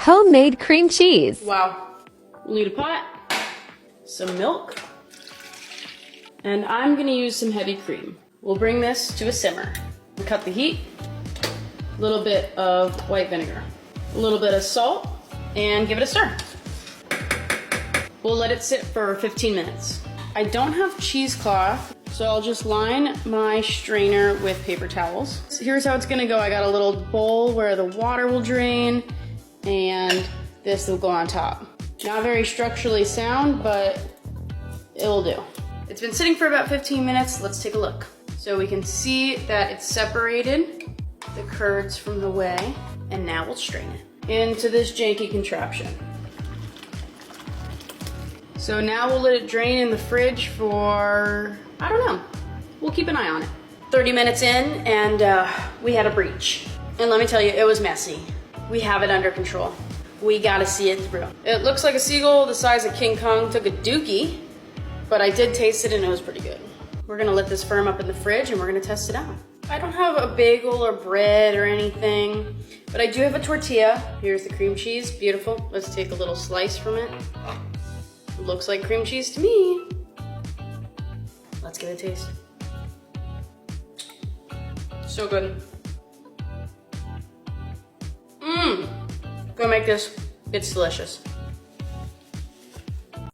Homemade cream cheese. Wow. We'll need a pot, some milk, and I'm gonna use some heavy cream. We'll bring this to a simmer. Cut the heat, a little bit of white vinegar, a little bit of salt, and give it a stir. We'll let it sit for 15 minutes. I don't have cheesecloth, so I'll just line my strainer with paper towels. So here's how it's gonna go. I got a little bowl where the water will drain, and this will go on top. Not very structurally sound, but it will do. It's been sitting for about 15 minutes. Let's take a look. So we can see that it's separated the curds from the whey, and now we'll strain it into this janky contraption. So now we'll let it drain in the fridge for, I don't know, we'll keep an eye on it. 30 minutes in, and we had a breach. And let me tell you, it was messy. We have it under control. We gotta see it through. It looks like a seagull the size of King Kong took a dookie, but I did taste it and it was pretty good. We're gonna let this firm up in the fridge and we're gonna test it out. I don't have a bagel or bread or anything, but I do have a tortilla. Here's the cream cheese, beautiful. Let's take a little slice from it. It looks like cream cheese to me. Let's give it a taste. So good. Go make this, it's delicious.